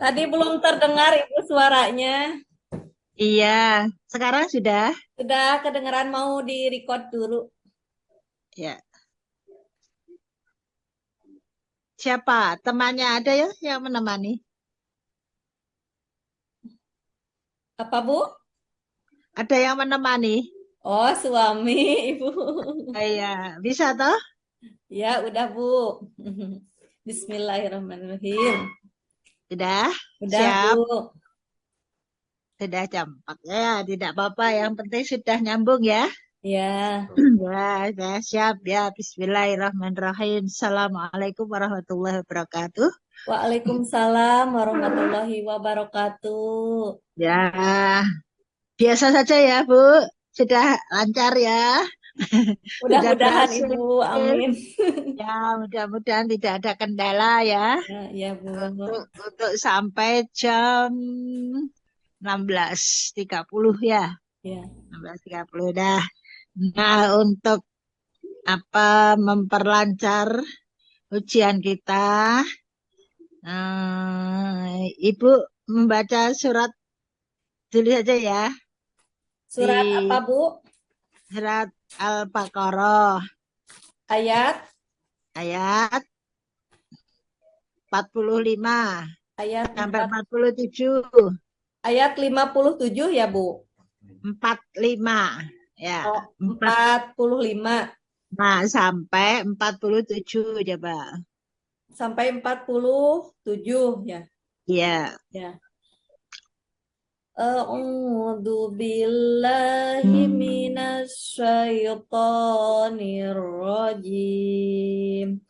Tadi belum terdengar Ibu suaranya. Iya, sekarang sudah. Sudah kedengaran mau di-record dulu. Ya, siapa? Temannya ada ya yang menemani? Apa Bu? Ada yang menemani? Oh, suami Ibu. Iya, bisa toh? Ya, udah Bu. Bismillahirrahmanirrahim. Sudah, Udah Bu. siap. Sudah jam 4 ya, tidak apa-apa. Yang penting sudah nyambung ya. Ya. Ya, siap ya. Bismillahirrahmanirrahim. Assalamualaikum warahmatullahi wabarakatuh. Waalaikumsalam warahmatullahi wabarakatuh. Ya, biasa saja ya, Bu. Sudah lancar ya. Sudah Mudah-mudahan berhasil. Ibu, amin. Ya, mudah-mudahan tidak ada kendala ya. Ya, ya Bu. Untuk sampai jam 16.30 ya. Ya. 16.30 dah. Nah, untuk apa memperlancar ujian kita, Ibu membaca surat dulu saja ya. Surat apa Di Bu? surat Al-Baqarah Ayat ayat 45 ayat sampai 4 47. ayat 57 ya Bu. 45 ya. Oh, 4 45 Nah, sampai 47 coba. sampai 47 ya. Iya. Ya. A'udzu billahi minasy syaithanir rajim.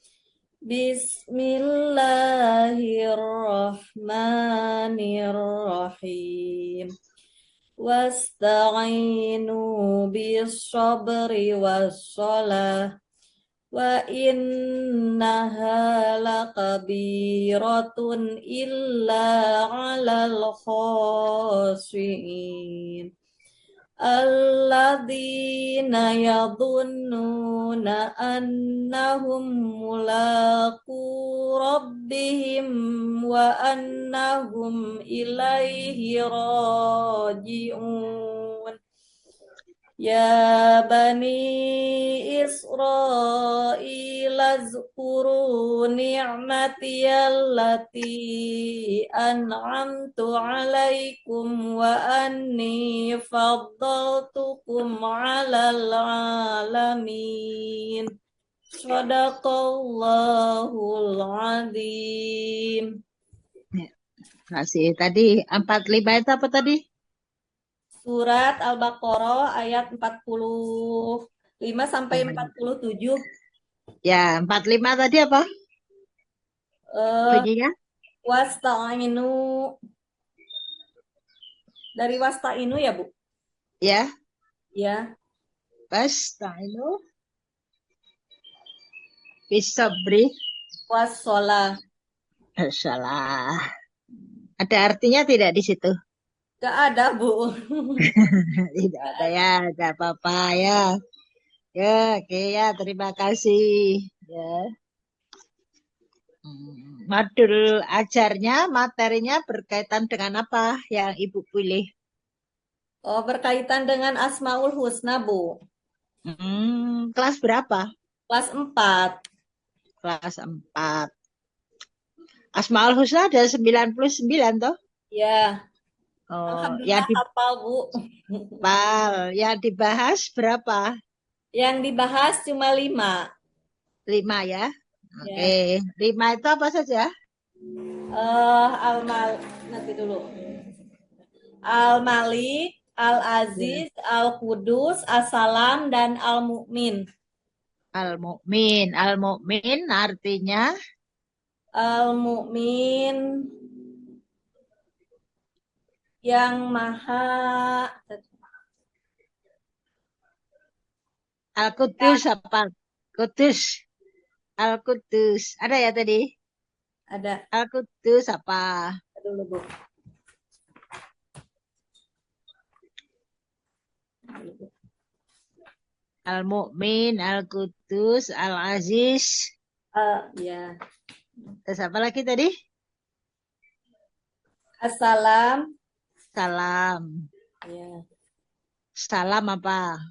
Bismillahirrahmanirrahim. Wasta'inu bis sabri was shalah. Wa innaha lakabiratun illa 'alal khashiin. Alladzina yadhunnuna annahum mulaqu rabbihim wa annahum ilaihi raji'un. Ya Bani Israil azkuru ni'mati allati an'amtu alaikum wa anni faddaltukum alal alamin. Sadaqallahul azim. Ya, kasih. Tadi 45 itu apa tadi? Surat Al-Baqarah ayat 45 sampai 47. Ya, 45 tadi apa Eh, bunyinya? wasta'inu dari wasta'inu ya, Bu? Ya, Ya, pas. Nah, itu bisa beri wassalah. salah. Ada artinya tidak di situ? Gak ada, Bu. Tidak ada ya, tidak apa-apa ya. Ya, oke ya, terima kasih. Ya. Modul ajarnya, materinya berkaitan dengan apa yang Ibu pilih? Oh, berkaitan dengan Asmaul Husna, Bu. Kelas berapa? Kelas 4. Kelas 4. Asmaul Husna ada 99 toh? Ya, Oh, Alhamdulillah hafal, Bu. yang dibahas berapa? Yang dibahas cuma 5. 5 ya. Ya. Oke, 5 itu apa saja? Al-Mal nanti dulu. Al-Malik, Ya. Al-Aziz, Al-Qudus, As-Salam dan Al-Mu'min. Al-Mu'min artinya Al-Mu'min yang maha Al-Qudus apa? Kudus, Al-Qudus. Ada ya tadi? ada Al-Qudus apa? dulu Bu. Al-Mu'min, Al-Qudus, Al-Aziz. Ya. Terus apa lagi tadi? Assalam. Salam. Ya, Salam apa?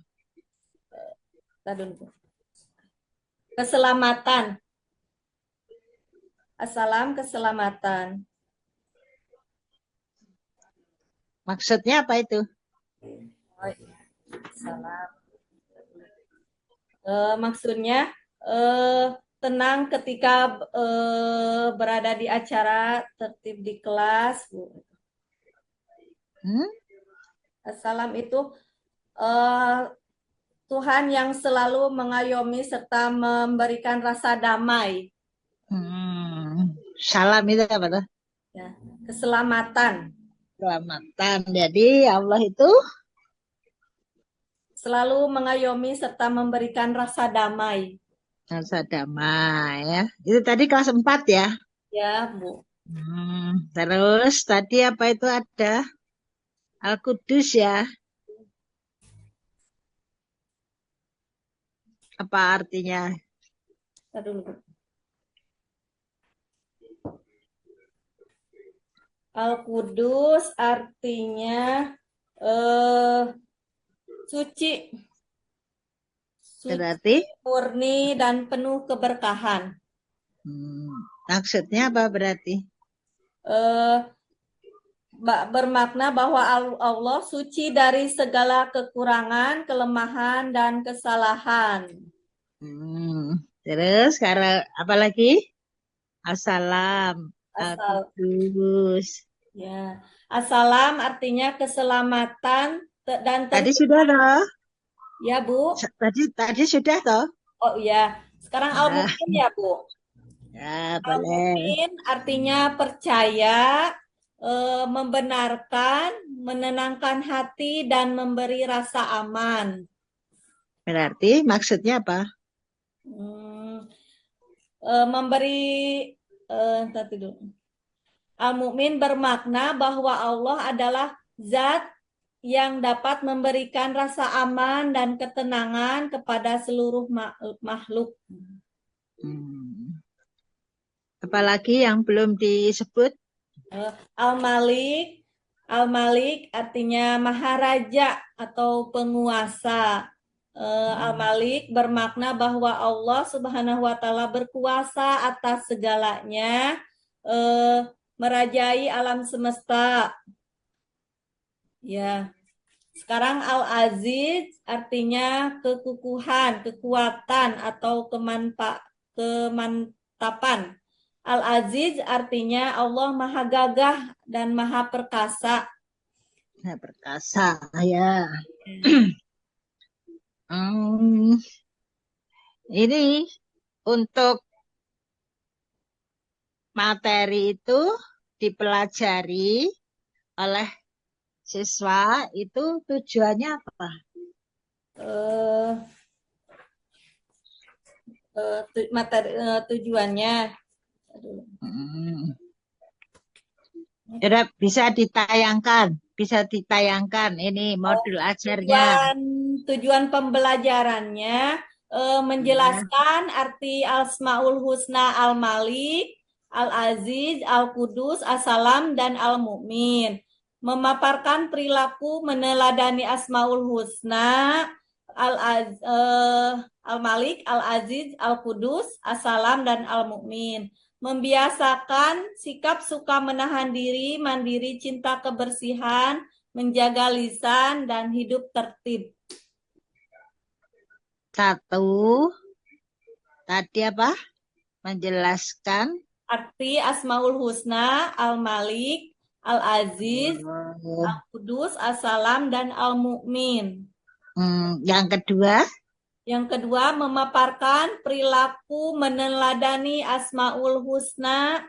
tadi dulu. Keselamatan. Assalam keselamatan. Maksudnya apa itu? Oh, iya. Salam. Maksudnya tenang ketika berada di acara, tertib di kelas, Bu. Hmm? Assalam itu eh, Tuhan yang selalu mengayomi serta memberikan rasa damai, Salam itu apa tuh? ya, keselamatan, Selamatan. Jadi Allah itu selalu mengayomi serta memberikan rasa damai. rasa damai ya. Itu tadi kelas 4 ya. Ya, Bu. Terus tadi apa itu ada Al-Qudus ya. Apa artinya? Tadi dulu, Bu. Al-Qudus artinya eh, suci, suci, Berarti murni, dan penuh keberkahan. maksudnya apa berarti? Eh, Bermakna bahwa Allah suci dari segala kekurangan, kelemahan, dan kesalahan. Terus karena apa lagi? Assalam, Asal Al-Qudus. Ya, assalam artinya keselamatan dan Tadi tentu sudah toh? ya, Bu. Tadi sudah toh? Oh iya, sekarang Nah, al-mukmin ya, Bu. ya boleh. Al-mukmin artinya percaya, membenarkan, menenangkan hati dan memberi rasa aman. Berarti maksudnya apa? Hmm, Memberi tadi dulu. Al-mukmin bermakna bahwa Allah adalah zat yang dapat memberikan rasa aman dan ketenangan kepada seluruh makhluk. Apalagi yang belum disebut? Al-Malik, Al-Malik artinya maharaja atau penguasa. Al-Malik bermakna bahwa Allah Subhanahu wa taala berkuasa atas segalanya, merajai alam semesta. Ya. Sekarang Al-Aziz artinya kekukuhan, kekuatan atau kemantapan. Al-Aziz artinya Allah Maha Gagah dan Maha Perkasa. Nah, perkasa ya. Hmm, ini untuk materi itu dipelajari oleh siswa itu tujuannya apa? Eh, Tujuannya, aduh. Hmm. Ya, bisa ditayangkan ini modul ajarnya. Tujuan pembelajarannya Ya. menjelaskan arti Asmaul Husna Al-Malik, Al-Aziz, Al-Qudus, As-Salam, dan Al-Mu'min. Memaparkan perilaku meneladani Asmaul Husna, Al-Malik, Al-Aziz, Al-Qudus, As-Salam, dan Al-Mu'min. Membiasakan sikap suka menahan diri, mandiri, cinta kebersihan, menjaga lisan, dan hidup tertib. Satu, tadi apa? Menjelaskan Arti Asmaul Husna, Al-Malik, Al-Aziz, Al-Qudus, As-Salam, dan Al-Mu'min. Yang kedua, Yang kedua, memaparkan perilaku meneladani Asmaul Husna,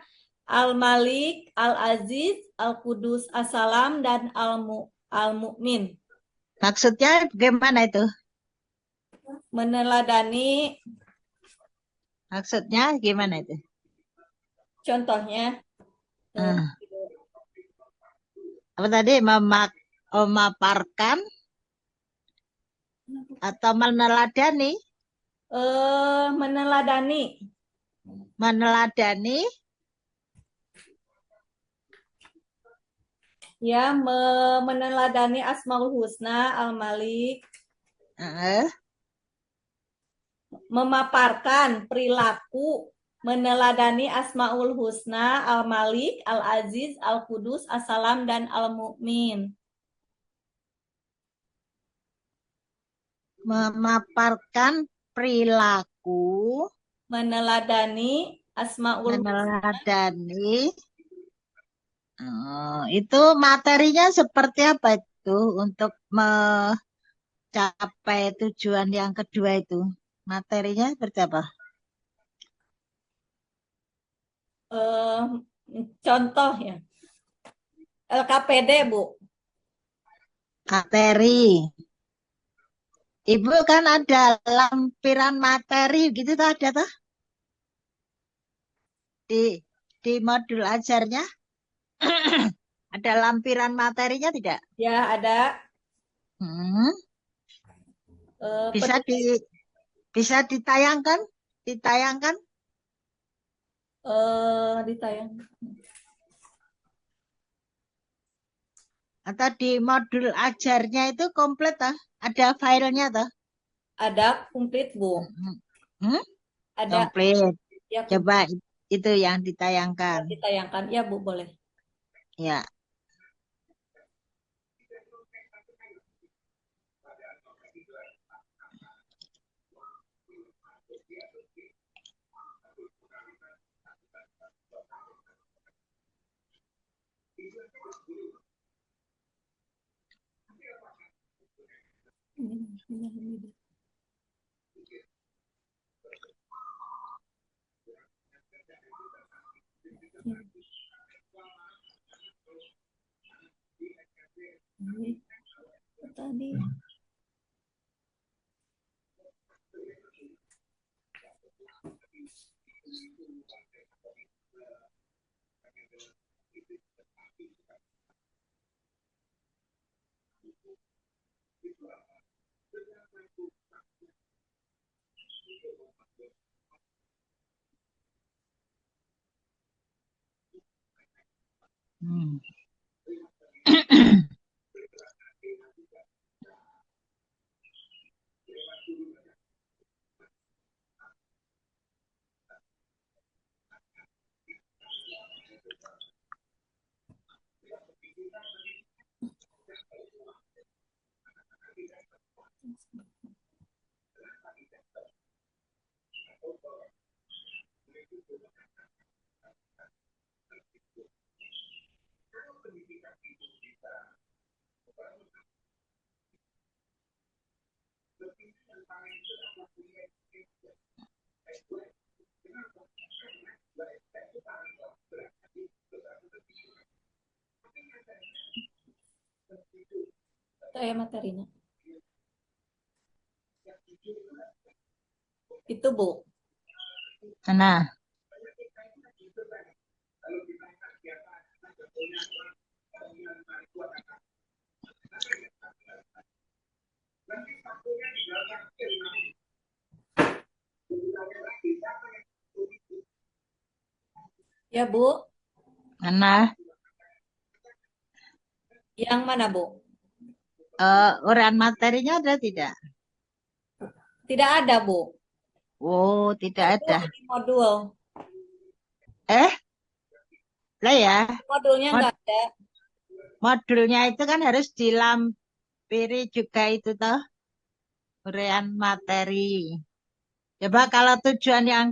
Al-Malik, Al-Aziz, Al-Qudus, As-Salam, dan Al-Mu'min. maksudnya bagaimana itu? Meneladani, Maksudnya gimana itu? contohnya, Hmm. Apa tadi? Memaparkan atau meneladani? meneladani. Meneladani Ya, meneladani Asmaul Husna Al-Malik, Heeh. memaparkan perilaku meneladani Asmaul Husna Al-Malik, Al-Aziz, Al-Qudus, As-Salam, dan Al-Mu'min. Memaparkan perilaku, Meneladani Asmaul Husna. meneladani. Itu materinya seperti apa itu untuk mencapai tujuan yang kedua itu? Materinya seperti apa? eh, Contoh ya, LKPD, Bu. Materi. Ibu kan ada lampiran materi gitu tuh ada tuh di modul ajarnya ada lampiran materinya tidak? Ya, ada Hmm, bisa penulis, bisa ditayangkan? Ditayangkan ditayang. atau di modul ajarnya itu komplit toh? Ada filenya toh? Ada komplit, Bu. Hmm, hmm, Ada, komplit. ya, Coba komplit. itu yang ditayangkan. Ditayangkan. Ya, Bu, boleh. Ya. Tadi. Hmm. Saya materinya. Itu, Bu. Nah, Ya, Bu. nah, Yang mana, Bu? uraian materinya ada tidak? Tidak ada, Bu. Oh, tidak Itu ada. di modul. Eh, lah ya, Modulnya mod- nggak ada. modulnya itu kan harus dilampiri juga itu toh, uraian materi. Coba kalau tujuan yang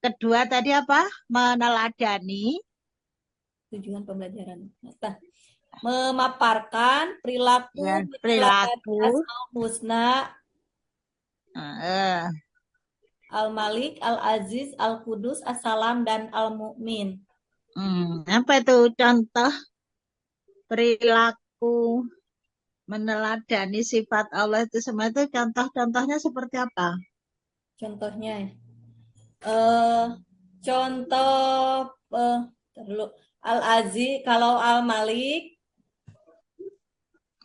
kedua tadi apa? Meneladani. Tujuan pembelajaran. Nah, memaparkan perilaku Ya, meneladani perilaku. Asmaul Husna Eh, Al-Malik, Al-Aziz, Al-Qudus, As-Salam, dan Al-Mu'min. apa itu contoh perilaku meneladani sifat Allah itu semua itu contoh-contohnya seperti apa? Contohnya, eh contoh dulu Al-Aziz, kalau Al-Malik,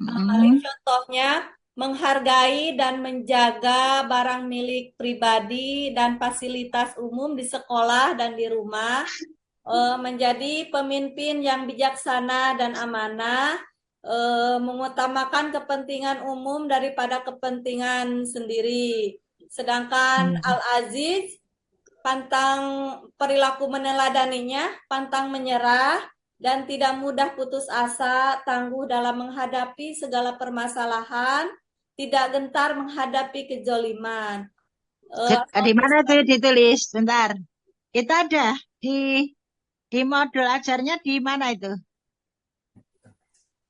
Al-Malik Hmm, contohnya menghargai dan menjaga barang milik pribadi dan fasilitas umum di sekolah dan di rumah, menjadi pemimpin yang bijaksana dan amanah, mengutamakan kepentingan umum daripada kepentingan sendiri. Sedangkan Hmm. Al-Aziz pantang perilaku meneladaninya, pantang menyerah, dan tidak mudah putus asa, tangguh dalam menghadapi segala permasalahan, tidak gentar menghadapi kejoliman. Di mana tuh ditulis? Bentar. Itu ada di modul ajarnya di mana itu?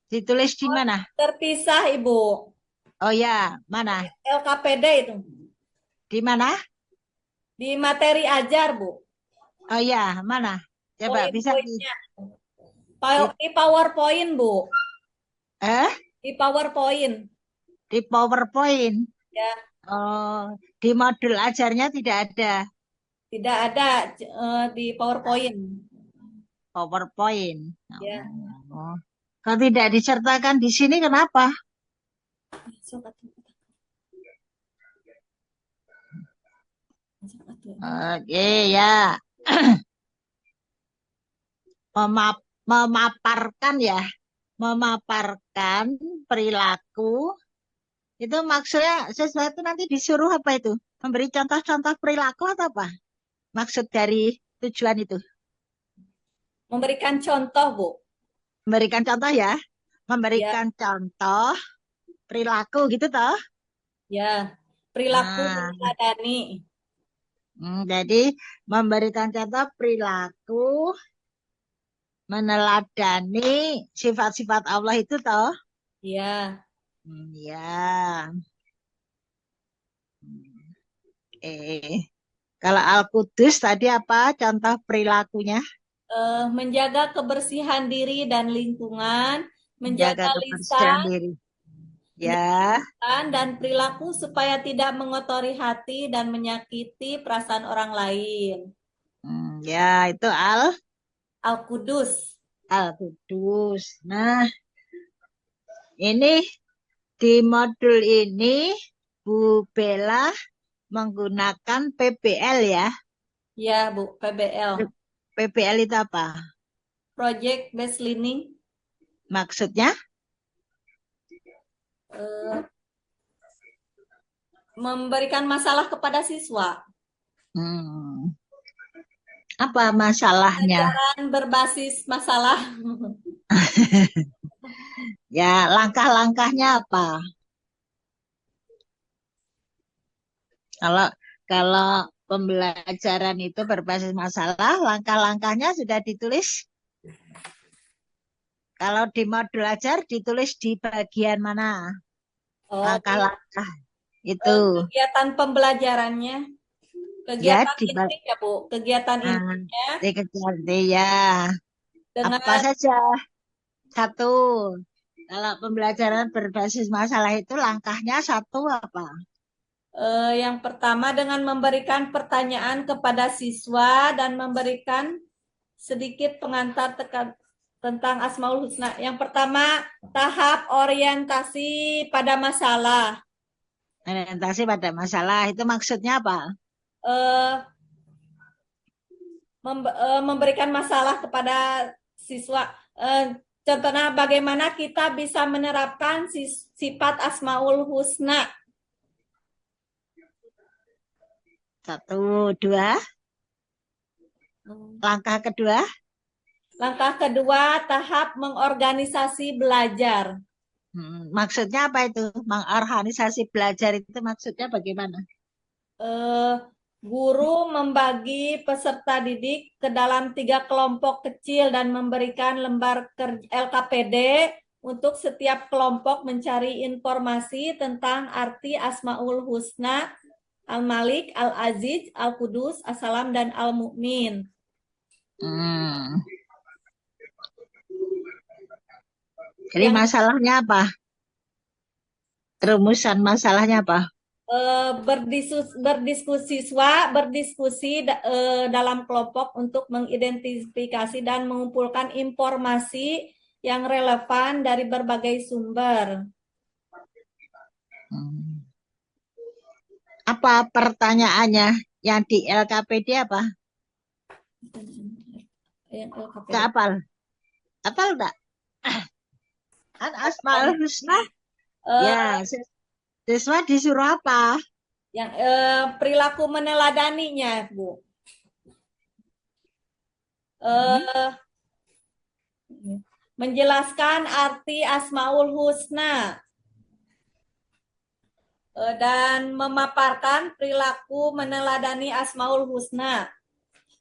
Ditulis di mana? Terpisah, Ibu. Oh ya, mana? LKPD itu. Di mana? Di materi ajar, Bu. Oh ya, mana? Coba bisa Poin-poinnya. di- Di PowerPoint, Bu. eh Di PowerPoint. di PowerPoint. Ya, Oh, di modul ajarnya tidak ada tidak ada di PowerPoint. PowerPoint. Ya. Oh. Kalau tidak disertakan di sini kenapa? Oke ya, memaparkan ya, memaparkan perilaku itu maksudnya sesuatu nanti disuruh apa itu? Memberi contoh-contoh perilaku atau apa? Maksud dari tujuan itu? Memberikan contoh, Bu. Memberikan contoh ya, Ya, memberikan contoh perilaku gitu toh. ya. Perilaku Nah, meneladani. jadi memberikan contoh perilaku meneladani sifat-sifat Allah itu toh. Ya. Ya. Kalau Al-Qudus tadi apa contoh perilakunya? Menjaga kebersihan diri dan lingkungan, Jaga menjaga kebersihan lisan, diri. Ya, dan perilaku supaya tidak mengotori hati dan menyakiti perasaan orang lain. ya itu Al-Qudus. Al-Qudus. Nah, ini di modul ini Bu Bella menggunakan PBL ya. Ya, Bu, PBL. PBL itu apa? Project Based Learning. Maksudnya? eh, Memberikan masalah kepada siswa. Hmm, apa masalahnya? Pelajaran berbasis masalah. Ya, langkah-langkahnya apa? Kalau kalau pembelajaran itu berbasis masalah, langkah-langkahnya sudah ditulis. Kalau di modul ajar ditulis di bagian mana? Oh, Langkah-langkah itu. kegiatan pembelajarannya. Ya, Kegiatan inti ya, Bu. Kegiatan ah, intinya dikejar ya. dengan Apa saja? Satu. Kalau pembelajaran berbasis masalah itu langkahnya satu apa? yang pertama dengan memberikan pertanyaan kepada siswa dan memberikan sedikit pengantar tentang Asmaul Husna. Yang pertama, tahap orientasi pada masalah. Orientasi pada masalah itu maksudnya apa? Eh, Memberikan masalah kepada siswa. Contohnya bagaimana kita bisa menerapkan sifat Asmaul Husna. Satu, dua. Langkah kedua. Langkah kedua, tahap mengorganisasi belajar. Maksudnya apa itu? Mengorganisasi belajar itu maksudnya bagaimana? Eh, Guru membagi peserta didik ke dalam 3 kelompok kecil dan memberikan lembar LKPD untuk setiap kelompok mencari informasi tentang arti Asmaul Husna, Al-Malik, Al-Aziz, Al-Qudus, As-Salam, dan Al-Mu'min. Hmm. Jadi Yang masalahnya apa? Rumusan masalahnya apa? berdiskusi dalam kelompok untuk mengidentifikasi dan mengumpulkan informasi yang relevan dari berbagai sumber. Hmm. Apa pertanyaannya yang di LKPD apa? Yang LKPD. Gak apal? Apal enggak? Kan Asmaul Husna. Eh, Ya, siswa disuruh apa? yang perilaku meneladaninya, Bu. Hmm? Eh, menjelaskan arti Asmaul Husna dan memaparkan perilaku meneladani Asmaul Husna.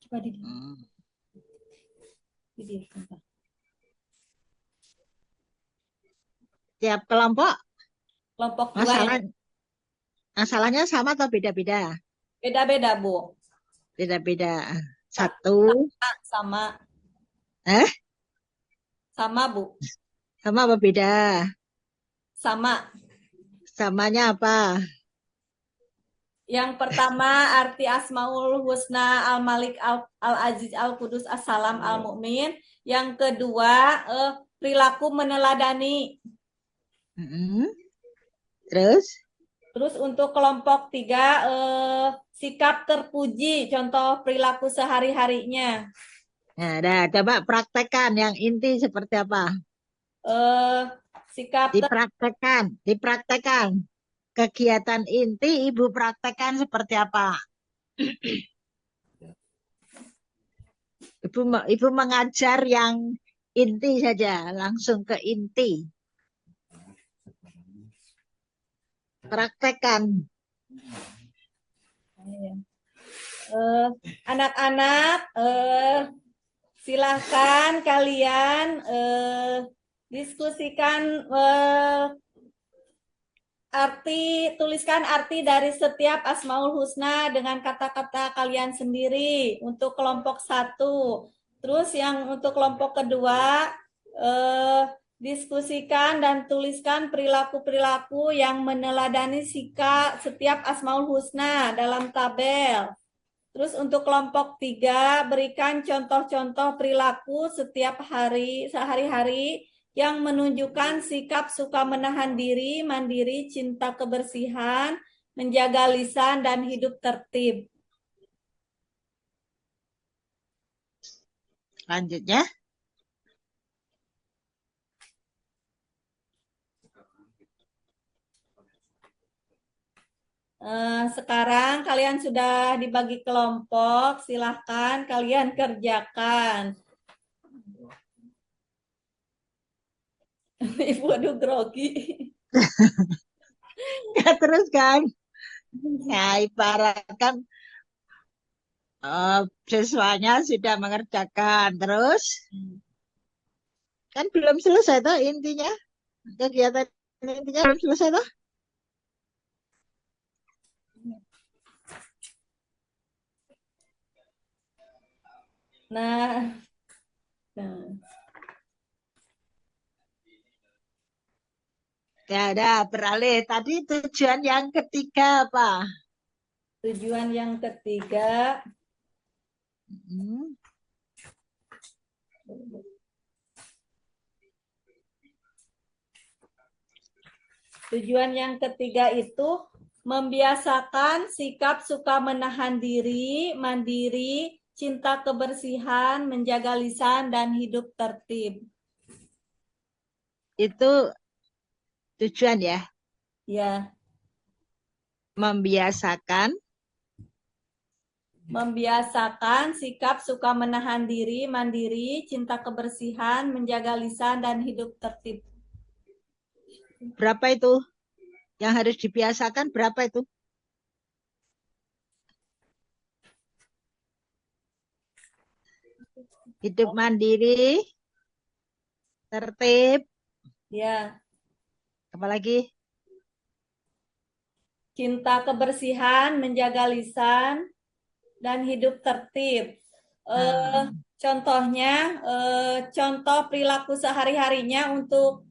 Coba Hmm. Tiap kelompok Kelompok 2 masalah ini masalahnya sama atau beda-beda? beda-beda, Bu. Beda-beda. Sa- Satu, Sama, eh, sama, Bu. sama apa beda? Sama. Samanya apa? Yang pertama arti Asmaul Husna Al-Malik Al-Aziz Al-Qudus As-Salam Al-Mu'min. Yang kedua perilaku meneladani. Hmm. Terus, Terus untuk kelompok 3 sikap terpuji, contoh perilaku sehari-harinya. nah, dah, coba praktekkan yang inti seperti apa? Eh, sikap Dipraktekkan. Kegiatan inti Ibu praktekkan seperti apa? Ibu mengajar yang inti saja, langsung ke inti. Praktekkan. Anak-anak silahkan kalian diskusikan tuliskan arti dari setiap Asmaul Husna dengan kata-kata kalian sendiri untuk kelompok 1. Terus yang untuk kelompok kedua diskusikan dan tuliskan perilaku-perilaku yang meneladani sikap setiap Asmaul Husna dalam tabel. Terus untuk kelompok 3, berikan contoh-contoh perilaku setiap hari, sehari-hari yang menunjukkan sikap suka menahan diri, mandiri, cinta kebersihan, menjaga lisan, dan hidup tertib. Lanjutnya, Sekarang kalian sudah dibagi kelompok, silahkan kalian kerjakan. Ibu aduh grogi. ya terus kan? Ya, ibaratkan siswanya sudah mengerjakan. Terus, kan belum selesai tuh intinya. Kegiatan intinya belum selesai tuh. Nah, nah. Ya, udah beralih. Tadi tujuan yang ketiga apa? Tujuan yang ketiga, Hmm. tujuan yang ketiga itu membiasakan sikap suka menahan diri, mandiri, cinta kebersihan, menjaga lisan, dan hidup tertib. Itu tujuan ya. Ya, Membiasakan membiasakan sikap suka menahan diri, mandiri, cinta kebersihan, menjaga lisan, dan hidup tertib. berapa itu? Yang harus dibiasakan berapa itu? Hidup mandiri, tertib, Ya, apalagi? cinta kebersihan, menjaga lisan, dan hidup tertib. Nah, Contohnya, contoh perilaku sehari-harinya untuk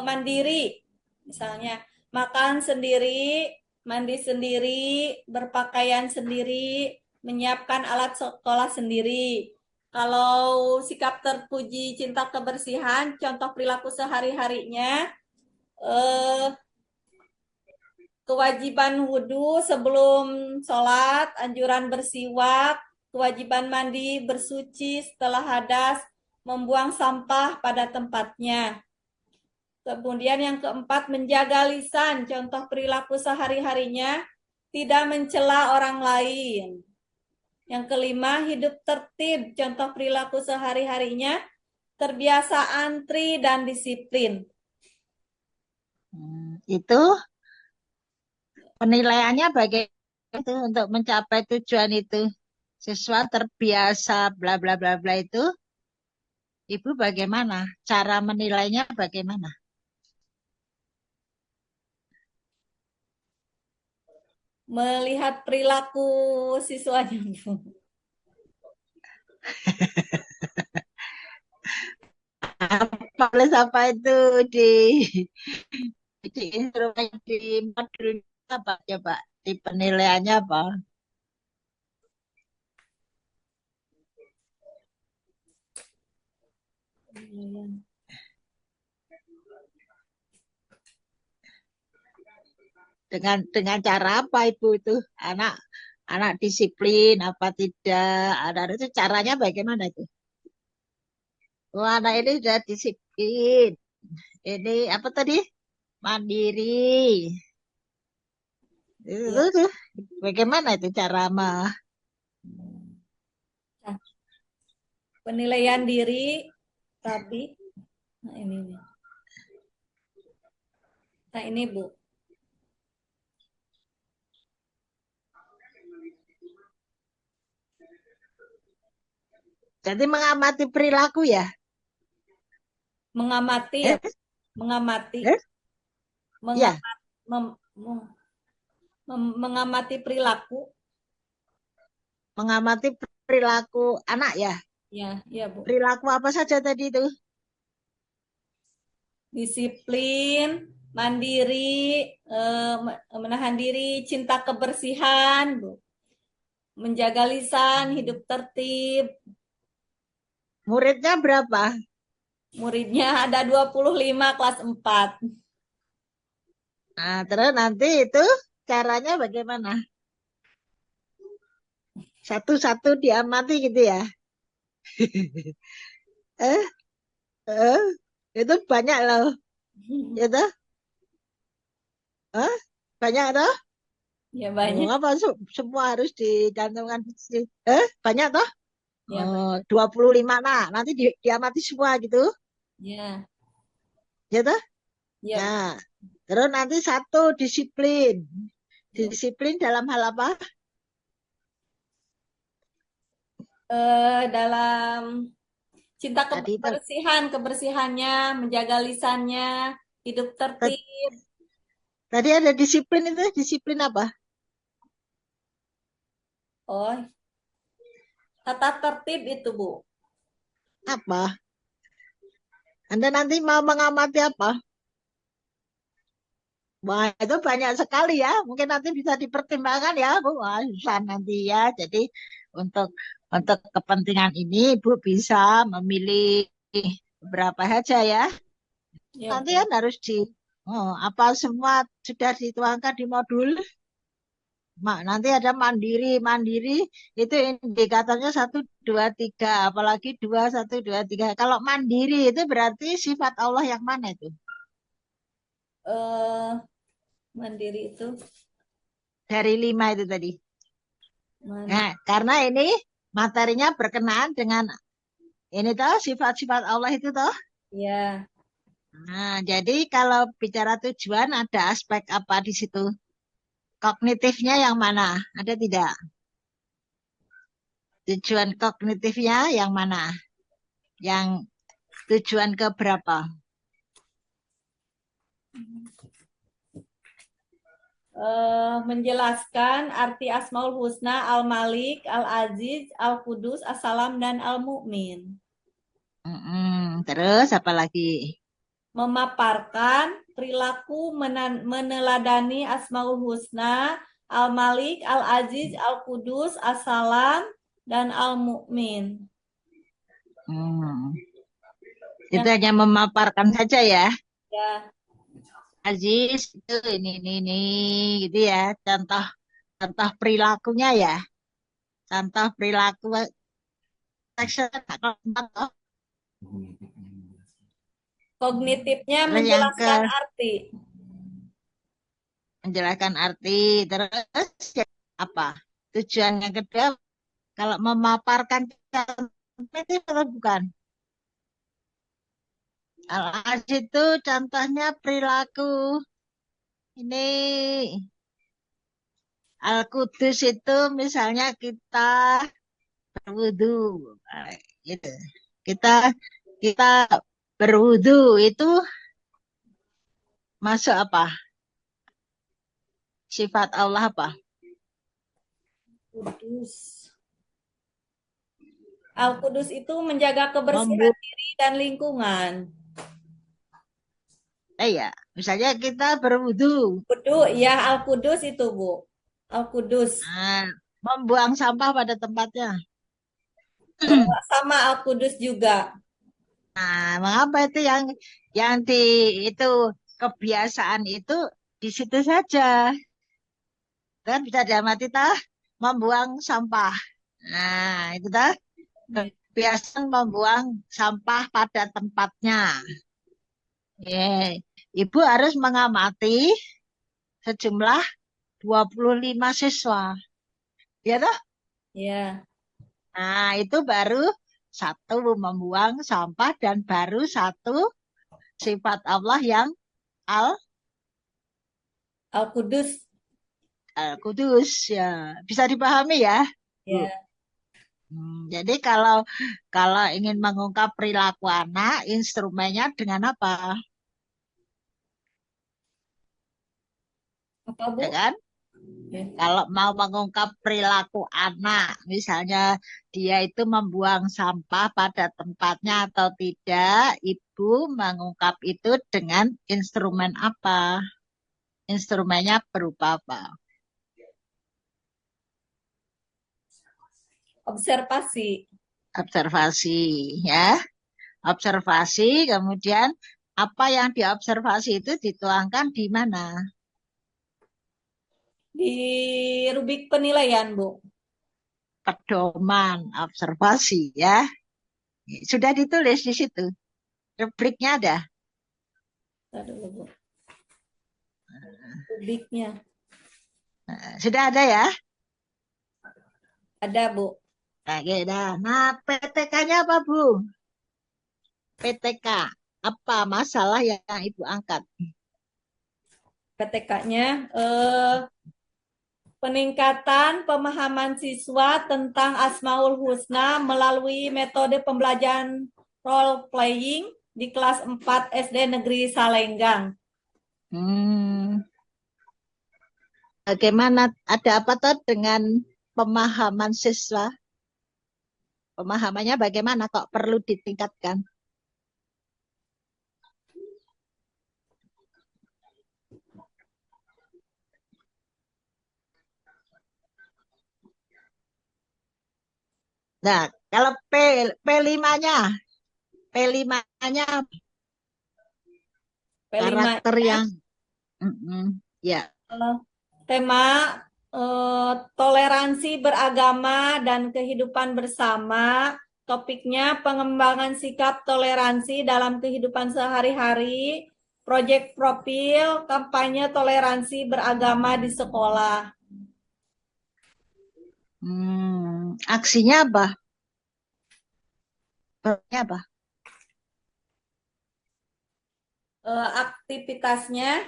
mandiri, misalnya makan sendiri, mandi sendiri, berpakaian sendiri, menyiapkan alat sekolah sendiri. Kalau sikap terpuji cinta kebersihan, contoh perilaku sehari-harinya, eh, kewajiban wudhu sebelum sholat, anjuran bersiwak, kewajiban mandi bersuci setelah hadas, membuang sampah pada tempatnya. Kemudian yang keempat, menjaga lisan, contoh perilaku sehari-harinya, tidak mencela orang lain. Yang kelima, hidup tertib, contoh perilaku sehari-harinya, terbiasa antri dan disiplin. Itu penilaiannya bagaimana itu untuk mencapai tujuan itu. Siswa terbiasa bla bla bla bla itu, Ibu bagaimana? Cara menilainya bagaimana? Melihat perilaku siswanya, Bu. Apa itu di instrumen di modul apa coba di penilaiannya apa? Dengan cara apa Ibu itu anak anak disiplin apa tidak? Ada itu caranya bagaimana itu? Oh, anak ini sudah disiplin. Ini apa tadi? Mandiri. Itu Ya. tuh. Bagaimana itu cara Nah, penilaian diri tadi. Nah, ini nih. Nah, ini Bu. jadi mengamati perilaku ya? Mengamati ya, Eh? Bu. Mengamati. Eh? Ya, Mengamat, mengamati perilaku. mengamati perilaku anak ya. Ya, ya Bu. Perilaku apa saja tadi itu? Disiplin, mandiri, menahan diri, cinta kebersihan, Bu. Menjaga lisan, hidup tertib. Muridnya berapa? Muridnya ada 25 kelas 4. Nah, terus nanti itu caranya bagaimana? Satu-satu diamati gitu ya. Eh, eh, itu banyak loh. Itu, banyak toh? Ya Oh, banyak. apa semua harus dicantumkan di sini? Banyak toh? Ya, Oh, 25 nah, nanti diamati semua gitu. ya, Ya toh? ya. Nah, terus nanti satu disiplin. Ya. Disiplin dalam hal apa? Dalam cinta Tadi itu. kebersihan, kebersihannya, menjaga lisannya, hidup Tadi, tertib. tadi ada disiplin itu, disiplin apa? Oh, tata tertib itu, Bu. Apa? Anda nanti mau mengamati apa? Wah, itu banyak sekali ya. Mungkin nanti bisa dipertimbangkan ya, Bu. Wah, susah nanti ya. Jadi untuk untuk kepentingan ini, Ibu bisa memilih berapa saja ya. Ya, Nanti Bu. kan harus apa semua sudah dituangkan di modul. Nanti ada mandiri, mandiri itu indikatornya satu, dua, tiga. Apalagi dua, satu, dua, tiga. Kalau mandiri itu berarti sifat Allah yang mana itu? Eh, mandiri itu Dari 5 itu tadi. mandiri. Nah, karena ini materinya berkenaan dengan ini toh sifat-sifat Allah itu toh. Ya, Nah, jadi kalau bicara tujuan ada aspek apa di situ? Kognitifnya yang mana? Ada tidak? Tujuan kognitifnya yang mana? Yang tujuan ke berapa? menjelaskan arti Asmaul Husna, Al-Malik, Al-Aziz, Al-Qudus, As-Salam, dan Al-Mu'min. Terus apa lagi? Memaparkan perilaku meneladani Asmaul Husna, Al-Malik, Al-Aziz, Al-Qudus, As-Salam, dan Al-Mu'min. Hmm, itu Yang hanya memaparkan saja ya. ya, Aziz itu ini gitu ya. Contoh contoh perilakunya ya. Contoh perilaku action. Kognitifnya Terus yang ke menjelaskan arti. menjelaskan arti. Terus ya, apa? Tujuan yang kedua, kalau memaparkan contoh atau bukan? Al itu contohnya perilaku. Ini Al-Qudus itu misalnya kita berwudu. Nah, gitu. Kita kita berwudu itu masuk apa? Sifat Allah apa? Kudus. Al-Kudus itu menjaga Membu kebersihan diri dan lingkungan. ya, misalnya kita berwudu. Wudu, ya Al-Kudus itu, Bu. Al-Kudus. Nah, membuang sampah pada tempatnya. Sama Al-Kudus juga. Nah, mengapa itu yang di itu kebiasaan itu di situ saja kan bisa diamati tah membuang sampah. Nah, itu tah kebiasaan membuang sampah pada tempatnya. Ibu harus mengamati sejumlah 25 siswa. Ya toh? Ya. Nah, itu baru satu membuang sampah dan baru satu sifat Allah yang al Al-Kudus. Kudus ya bisa dipahami ya Bu. Ya. Jadi kalau kalau ingin mengungkap perilaku anak, instrumennya dengan apa? Apa, Bu? Ya kan? Ya. Kalau mau mengungkap perilaku anak, misalnya dia itu membuang sampah pada tempatnya atau tidak, ibu mengungkap itu dengan instrumen apa? Instrumennya berupa apa? Observasi. Observasi, ya. Observasi, kemudian apa yang diobservasi itu dituangkan di mana? Di rubik penilaian, Bu. Pedoman observasi ya. Sudah ditulis di situ. Rubriknya ada. Aduh, Bu. Rubiknya. Sudah ada ya? Ada, Bu. Oke, dah. Nah, PTK-nya apa, Bu? PTK. Apa masalah yang Ibu angkat? PTK-nya peningkatan pemahaman siswa tentang Asmaul Husna melalui metode pembelajaran role playing di kelas 4 SD Negeri Salenggang. Hmm, bagaimana? Ada apa tuh dengan pemahaman siswa? Pemahamannya bagaimana kok perlu ditingkatkan? Nah, kalau P5-nya, P5-nya karakter P5-nya yang ya. tema toleransi beragama dan kehidupan bersama. Topiknya pengembangan sikap toleransi dalam kehidupan sehari-hari, proyek profil, kampanye toleransi beragama di sekolah. Aksinya apa? Verbnya apa? Aktivitasnya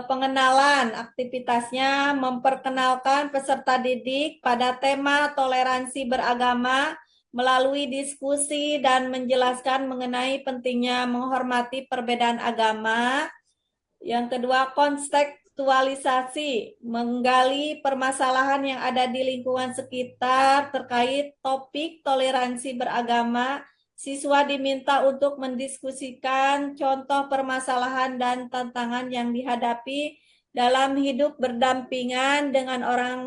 pengenalan aktivitasnya memperkenalkan peserta didik pada tema toleransi beragama melalui diskusi dan menjelaskan mengenai pentingnya menghormati perbedaan agama. Yang kedua, kontekstualisasi, menggali permasalahan yang ada di lingkungan sekitar terkait topik toleransi beragama. Siswa diminta untuk mendiskusikan contoh permasalahan dan tantangan yang dihadapi dalam hidup berdampingan dengan orang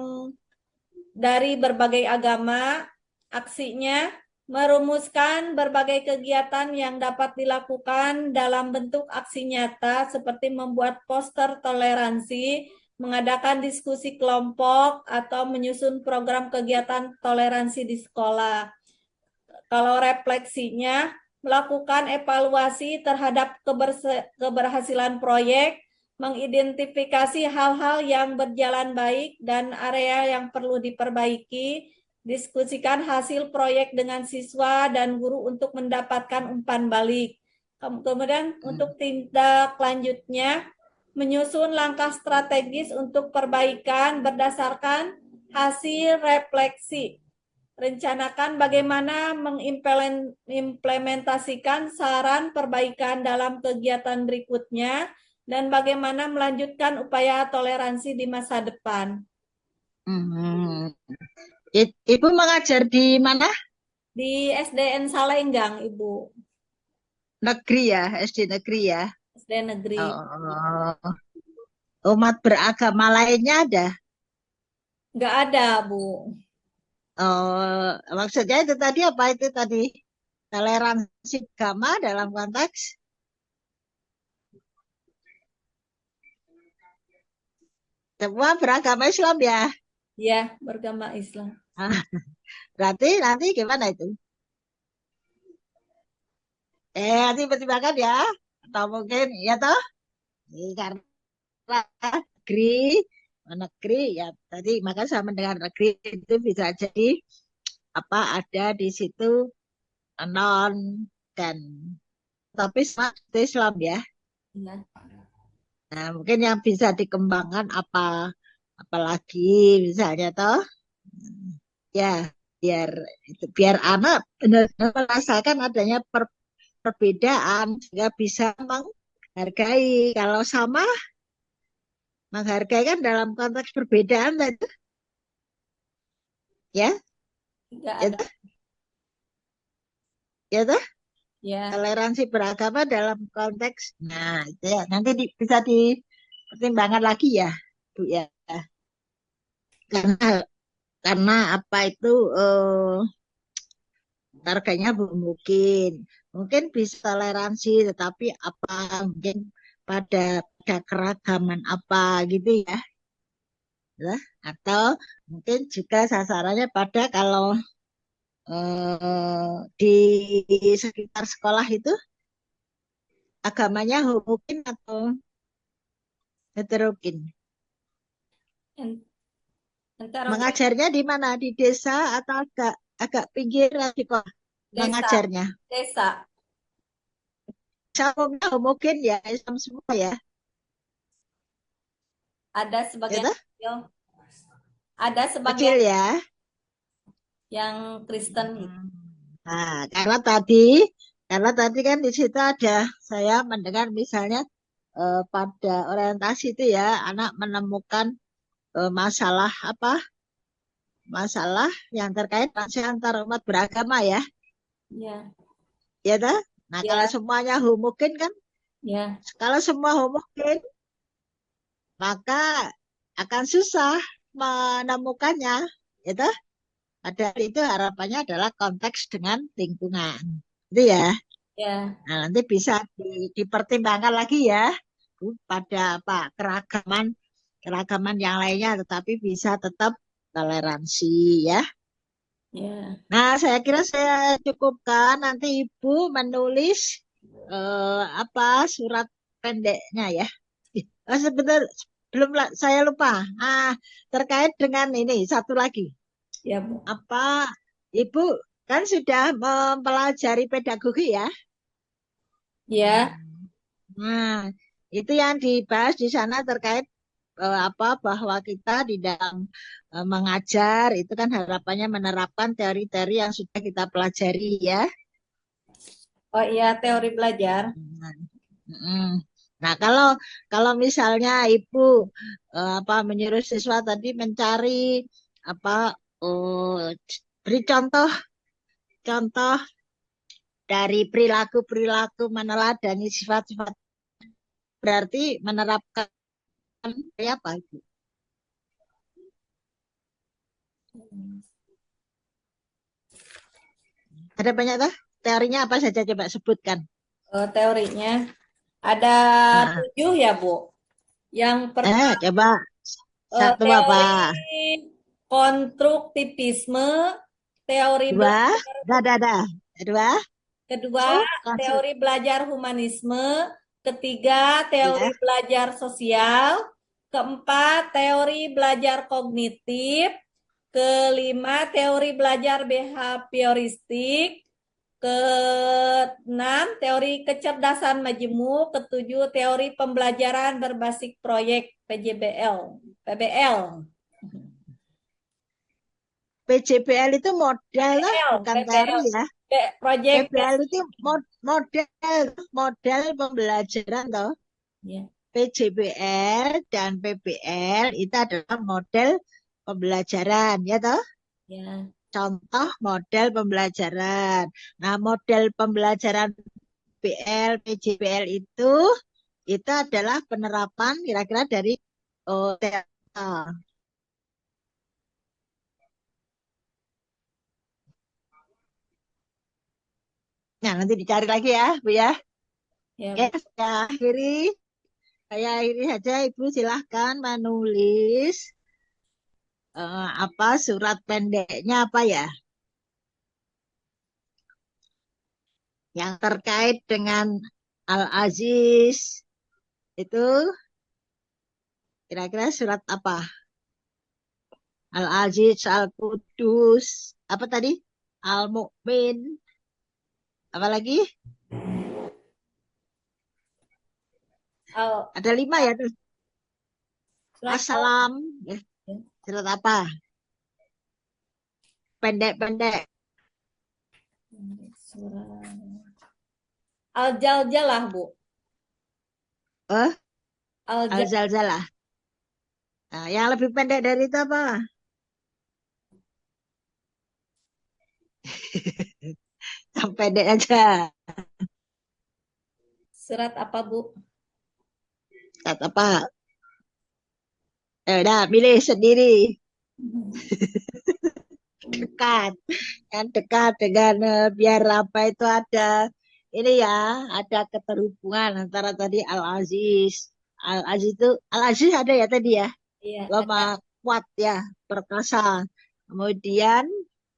dari berbagai agama. Aksinya merumuskan berbagai kegiatan yang dapat dilakukan dalam bentuk aksi nyata seperti membuat poster toleransi, mengadakan diskusi kelompok, atau menyusun program kegiatan toleransi di sekolah. Kalau refleksinya, melakukan evaluasi terhadap keberhasilan proyek, mengidentifikasi hal-hal yang berjalan baik dan area yang perlu diperbaiki, diskusikan hasil proyek dengan siswa dan guru untuk mendapatkan umpan balik. Kemudian untuk tindak lanjutnya, menyusun langkah strategis untuk perbaikan berdasarkan hasil refleksi. Rencanakan bagaimana mengimplementasikan saran perbaikan dalam kegiatan berikutnya dan bagaimana melanjutkan upaya toleransi di masa depan. Hmm. Ibu mengajar di mana? Di SDN Salenggang, Ibu. Negeri ya, SD negeri ya. SD negeri. Oh, umat beragama lainnya ada? Nggak ada, Bu. Oh, maksudnya itu tadi apa itu tadi? Toleransi agama dalam konteks semua beragama Islam ya. Ya, beragama Islam. Ah, berarti nanti gimana itu? Nanti pertimbangkan ya. Atau mungkin ya toh? Karena negeri, negeri ya tadi maka saya mendengar negeri itu bisa jadi apa ada di situ non dan tapi semua itu Islam ya. Ya. Nah, mungkin yang bisa dikembangkan apalagi misalnya toh ya biar biar anak benar-benar merasakan adanya perbedaan sehingga bisa menghargai kalau sama menghargai kan dalam konteks perbedaan itu ya Nggak ya ada. toh, ya toh Ya. toleransi beragama dalam konteks nah itu ya nanti bisa dipertimbangkan lagi ya Bu ya karena apa itu harganya mungkin mungkin bisa toleransi tetapi apa mungkin pada keragaman apa gitu ya. Ya. Atau mungkin juga sasarannya pada kalau di sekitar sekolah itu agamanya homogen atau heterogen. Heterogen. Mengajarnya di mana? Di desa atau agak agak pinggir di kota Desa. mengajarnya? Desa. Umumnya homogen ya, Islam semua ya. Ada Ya sebagian toh? kecil. Ada Kecil sebagian ya. yang Kristen. Nah, karena tadi kan di situ ada saya mendengar misalnya pada orientasi itu ya anak menemukan masalah apa? Masalah yang terkait masih antar umat beragama ya. Ya. Ya toh? Nah, kalau Ya. semuanya homogen kan, Ya. kalau semua homogen maka akan susah menemukannya. Ya toh? Padahal itu harapannya adalah konteks dengan lingkungan. Itu ya. Ya. Nah, nanti bisa dipertimbangkan lagi ya Bu, pada apa keragaman keragaman yang lainnya, tetapi bisa tetap toleransi ya. Ya. Nah, saya kira saya cukupkan. Nanti Ibu menulis apa surat pendeknya ya. Sebentar, belum saya lupa. Terkait dengan ini satu lagi. Ya, Bu. Apa Ibu kan sudah mempelajari pedagogi ya? Ya. Nah, itu yang dibahas di sana terkait apa bahwa kita di dalam mengajar itu kan harapannya menerapkan teori-teori yang sudah kita pelajari ya. Oh iya, teori belajar. Nah, mm. Nah, kalau kalau misalnya Ibu apa menyuruh siswa tadi mencari apa beri contoh dari perilaku-perilaku meneladani sifat-sifat berarti menerapkan apa itu? Ada banyak tuh teorinya apa saja coba sebutkan. Teorinya ada Nah, 7 ya, Bu. Yang pertama coba satu apa? teori konstruktivisme, teori Dua, belajar dah. Dua, Kedua, Oh, konsul teori belajar humanisme. Ketiga, teori ya. belajar sosial. Keempat, teori belajar kognitif. Kelima, teori belajar behavioristik. Keenam, teori kecerdasan majemuk. Ketujuh, teori pembelajaran berbasis proyek PJBL. PBL. PJBL itu model lah, PBL, bukan teori PBL. ya. Proyek PBL itu model, model pembelajaran toh. ya, PJBL dan PBL itu adalah model pembelajaran, ya toh. ya. Contoh model pembelajaran. Nah, model pembelajaran PL, PJBL itu adalah penerapan kira-kira dari teori. Nah, nanti dicari lagi ya, Bu ya. Ya, Oke, Bu. saya akhiri saja. Ibu silahkan menulis apa surat pendeknya apa ya, yang terkait dengan Al-Aziz itu kira-kira surat apa? Al-Aziz, Al-Qudus, apa tadi? Al-Mu'min, apa lagi? Al, Ada 5 ya tuh. surat al, Assalam, surat apa? Pendek-pendek. surat Al-Jaljalah, Bu. Oh, Al-Jal Al-Zalzalah. Nah, yang lebih pendek dari itu apa? Yang pendek aja. surat apa, Bu? Surat apa? Udah, pilih sendiri. Dekat. Yang dekat dengan biar apa itu ada ini ya, ada keterhubungan antara tadi Al-Aziz. Al-Aziz itu Al-Aziz ada ya tadi ya. Iya, ada. Lama kuat ya, perkasa. Kemudian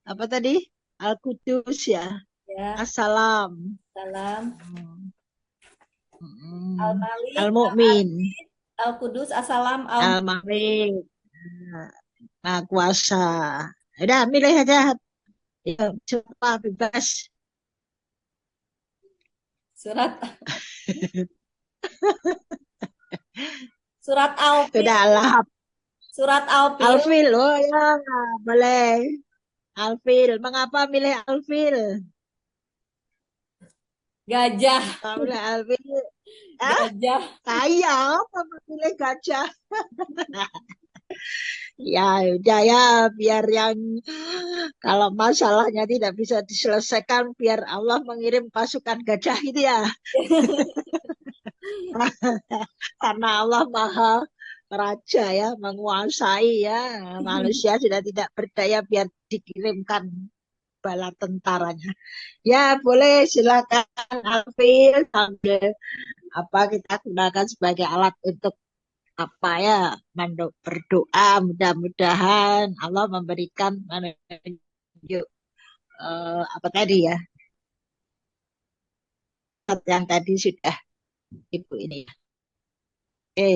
apa tadi? Al-Qudus ya. Ya, Assalam. salam. Hmm. Hmm. Al-Malik, Al-Mu'min. Al-Qudus, Assalam, Al-Malik. Nah, kuasa. Udah, milih aja. Ya, coba bebas. surat surat Al-Fil, Udah lah. surat Al-Fil, Alfil. Oh ya, boleh. Alfil. Mengapa milih Alfil? gajah, Mengapa milih Alfil? Ah, gajah. saya apa memilih gajah? Ya, udah ya, biar yang kalau masalahnya tidak bisa diselesaikan, biar Allah mengirim pasukan gajah itu ya. Karena Allah Maha Raja ya, menguasai ya. Manusia sudah tidak berdaya, biar dikirimkan bala tentaranya. Ya, boleh silakan Alfil sambil apa kita gunakan sebagai alat untuk apa ya, berdoa, mudah-mudahan Allah memberikan menunjuk apa tadi ya, yang tadi sudah Ibu ini ya. Oke,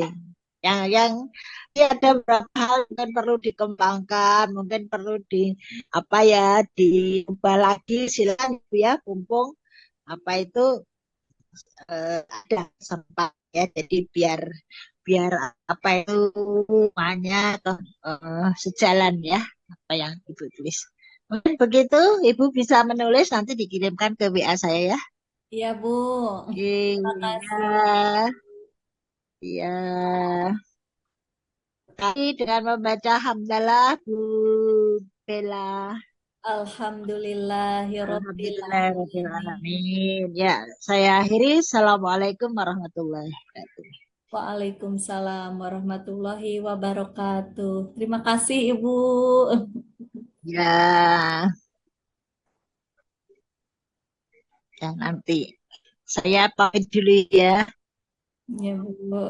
yang ya ada beberapa hal mungkin perlu dikembangkan, mungkin perlu di apa ya, diubah lagi, silakan Ibu ya, mumpung apa itu ada sempat ya, jadi biar biar apa itu semuanya atau sejalan ya apa yang Ibu tulis. Mungkin begitu, Ibu bisa menulis nanti dikirimkan ke WA saya ya. Iya, Bu. Oke, Terima kasih. ya, ya. Tadi dengan membaca hamdalah Bu Bella. Alhamdulillahirabbil alamin. Alhamdulillahirobbilalamin. Ya, saya akhiri. Assalamualaikum warahmatullahi wabarakatuh. Waalaikumsalam warahmatullahi wabarakatuh. Terima kasih, Ibu. Ya, ya nanti saya pamit dulu ya. Ya, Bu.